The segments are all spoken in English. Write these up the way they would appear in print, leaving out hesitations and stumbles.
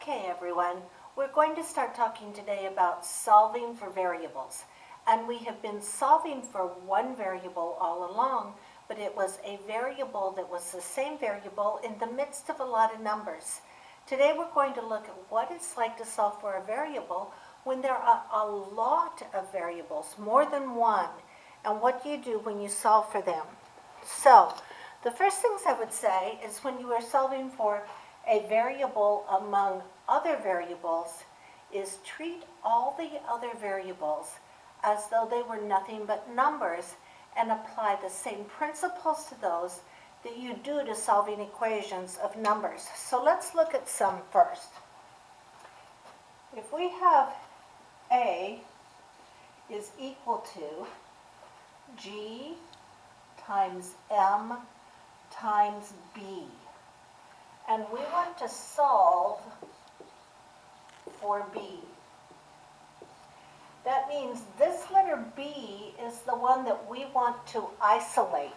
Okay, everyone, we're going to start talking today about solving for variables. And we have been solving for one variable all along, but it was a variable that was the same variable in the midst of a lot of numbers. Today we're going to look at what it's like to solve for a variable when there are a lot of variables, more than one, and what you do when you solve for them. So, the first things I would say is when you are solving for a variable among other variables is treat all the other variables as though they were nothing but numbers and apply the same principles to those that you do to solving equations of numbers. So let's look at some first. If we have A is equal to G times M times B, and we want to solve for B. That means this letter B is the one that we want to isolate.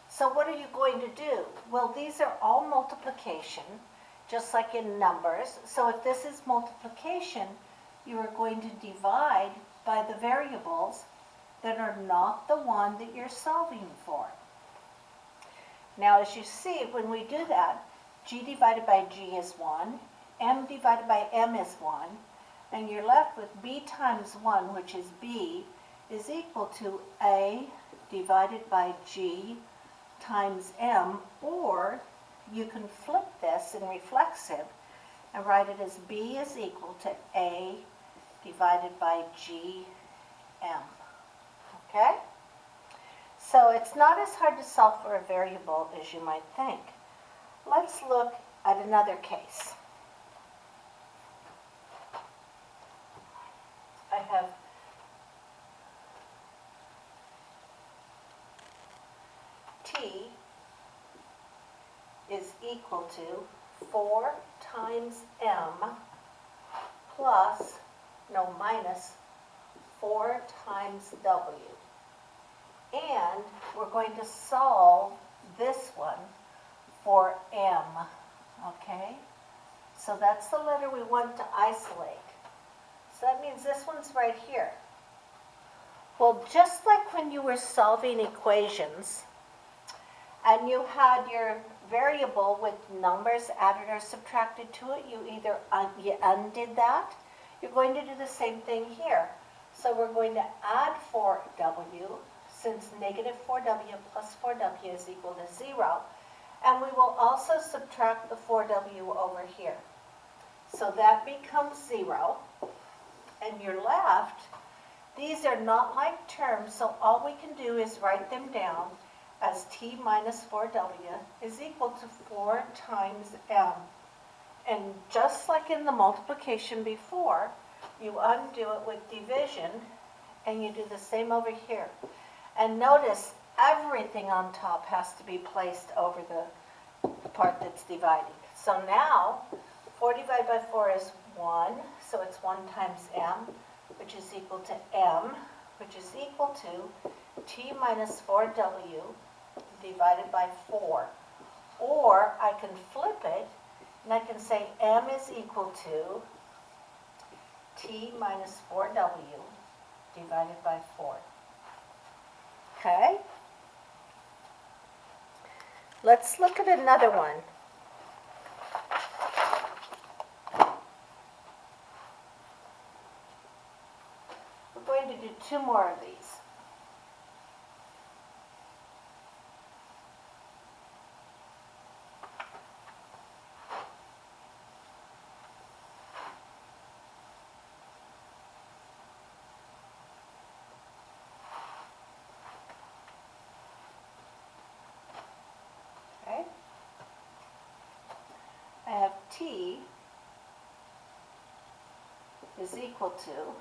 So what are you going to do? Well, these are all multiplication, just like in numbers. So if this is multiplication, you are going to divide by the variables that are not the one that you're solving for. Now, as you see, when we do that, G divided by G is 1, M divided by M is 1, and you're left with B times 1, which is B, is equal to A divided by G times M, or you can flip this in reflexive and write it as B is equal to A divided by G M. Okay? So it's not as hard to solve for a variable as you might think. Let's look at another case. I have T is equal to 4 times M minus 4 times W. And we're going to solve this one for M, okay? So that's the letter we want to isolate. So that means this one's right here. Well, just like when you were solving equations and you had your variable with numbers added or subtracted to it, you either you undid that, you're going to do the same thing here. So we're going to add 4W, since negative 4W plus 4W is equal to 0. And we will also subtract the 4W over here. So that becomes 0. And you're left, these are not like terms, so all we can do is write them down as T minus 4W is equal to 4 times M. And just like in the multiplication before, you undo it with division, and you do the same over here. And notice everything on top has to be placed over the part that's dividing. So now, 4 divided by 4 is 1, so it's 1 times M, which is equal to M, which is equal to T minus 4W divided by 4. Or I can flip it, and I can say M is equal to T minus 4W divided by 4. Okay? Let's look at another one. We're going to do 2 more of these. Okay? I have T is equal to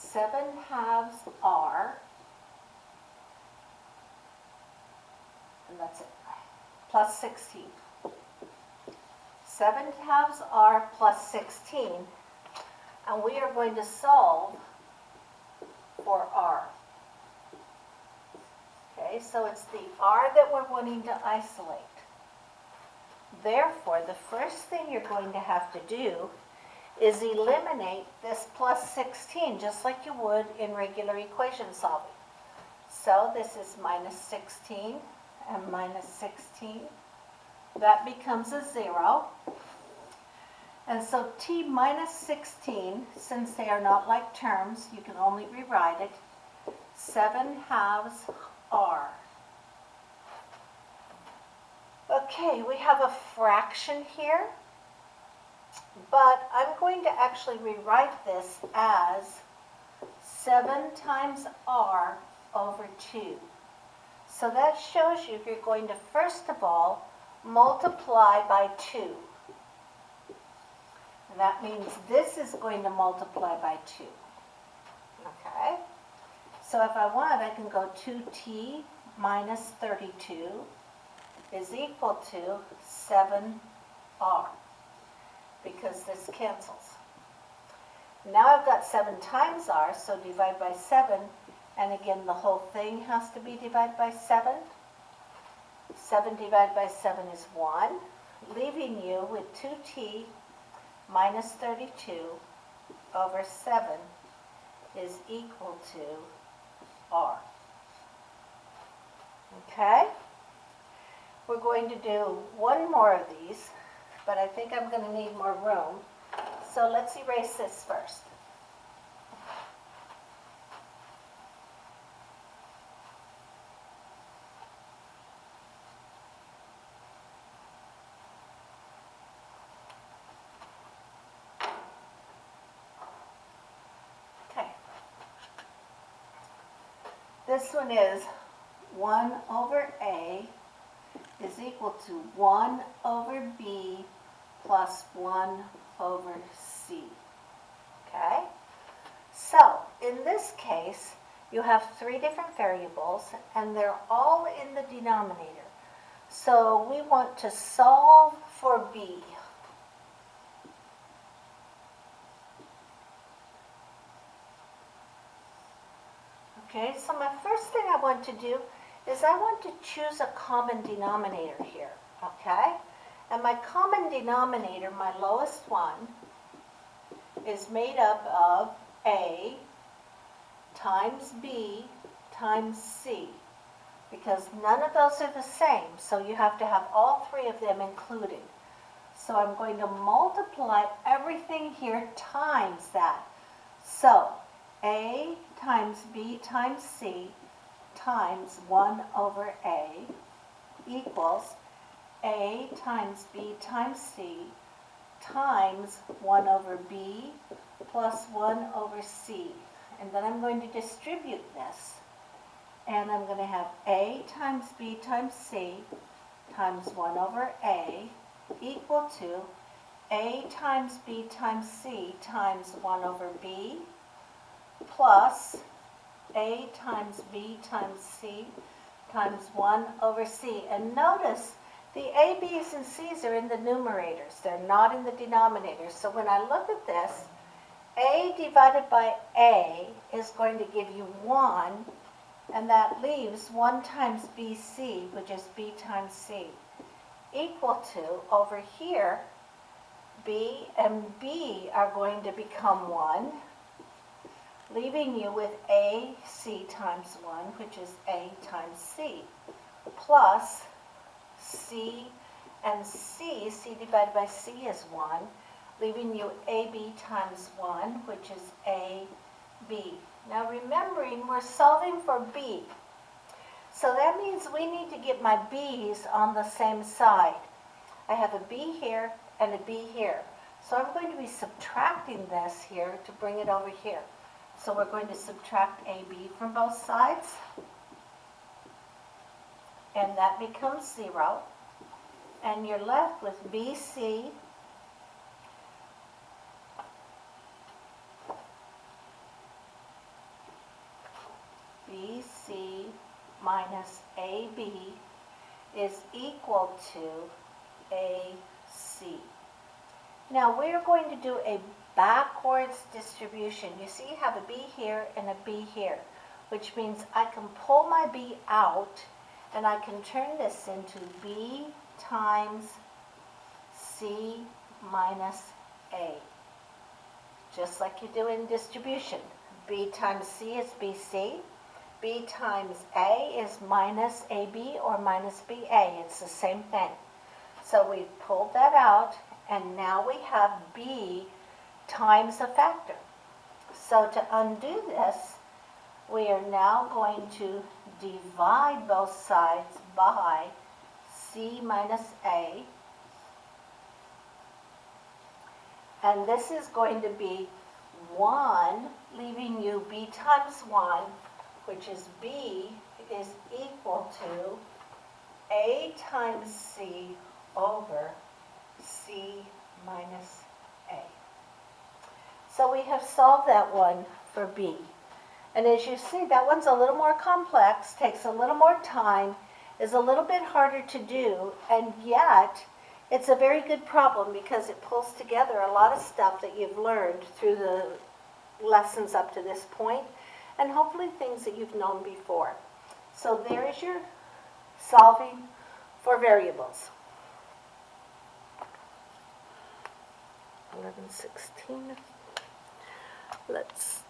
7/2 R, and that's it, plus 16. 7/2 R plus 16, and we are going to solve for R. Okay, so it's the R that we're wanting to isolate. therefore, the first thing you're going to have to do is eliminate this plus 16, just like you would in regular equation solving. So this is minus 16 and minus 16. That becomes a 0. And so t minus 16, since they are not like terms, you can only rewrite it, 7/2 r. Okay, we have a fraction here, but I'm going to actually rewrite this as 7 times r over 2. So that shows you you're going to, first of all, multiply by 2. And that means this is going to multiply by 2. Okay? So if I want, I can go 2t minus 32 is equal to 7r, because this cancels. Now I've got 7 times r, so divide by 7, and again the whole thing has to be divided by 7. 7 divided by 7 is 1, leaving you with 2t minus 32 over 7 is equal to r. Okay? We're going to do one more of these, but I think I'm going to need more room. So let's erase this first. Okay. This one is 1 over a is equal to 1 over b plus 1 over c. Okay? So, in this case, you have 3 different variables, and they're all in the denominator. So, we want to solve for b. Okay, so my first thing I want to do is I want to choose a common denominator here, okay? And my common denominator, my lowest one, is made up of a times b times c, because none of those are the same, so you have to have all 3 of them included. So I'm going to multiply everything here times that. So a times b times c times 1 over a equals a times b times c times 1 over b plus 1 over c. And then I'm going to distribute this. And I'm going to have a times b times c times 1 over a equal to a times b times c times 1 over b plus a times b times c times 1 over c. And notice the a, b's, and c's are in the numerators. They're not in the denominators. So when I look at this, a divided by a is going to give you 1, and that leaves 1 times bc, which is b times c, equal to, over here, b and b are going to become 1, leaving you with ac times 1, which is a times c, plus c and c divided by c is 1, leaving you ab times 1, which is ab. Now remembering, we're solving for b. So that means we need to get my b's on the same side. I have a b here and a b here. So I'm going to be subtracting this here to bring it over here. So we're going to subtract ab from both sides. And that becomes 0. And you're left with bc minus ab is equal to ac. Now we're going to do a backwards distribution. You see you have a b here and a b here, which means I can pull my b out and I can turn this into b times C minus A. Just like you do in distribution. B times C is BC. B times A is minus AB or minus BA. It's the same thing. So we pulled that out, and now we have B times a factor. So to undo this, we are now going to divide both sides by C minus A. And this is going to be 1, leaving you B times 1, which is B is equal to A times C over C minus A. So we have solved that one for B. And as you see, that one's a little more complex, takes a little more time, is a little bit harder to do, and yet it's a very good problem because it pulls together a lot of stuff that you've learned through the lessons up to this point, and hopefully things that you've known before. So there is your solving for variables. 11:16. Let's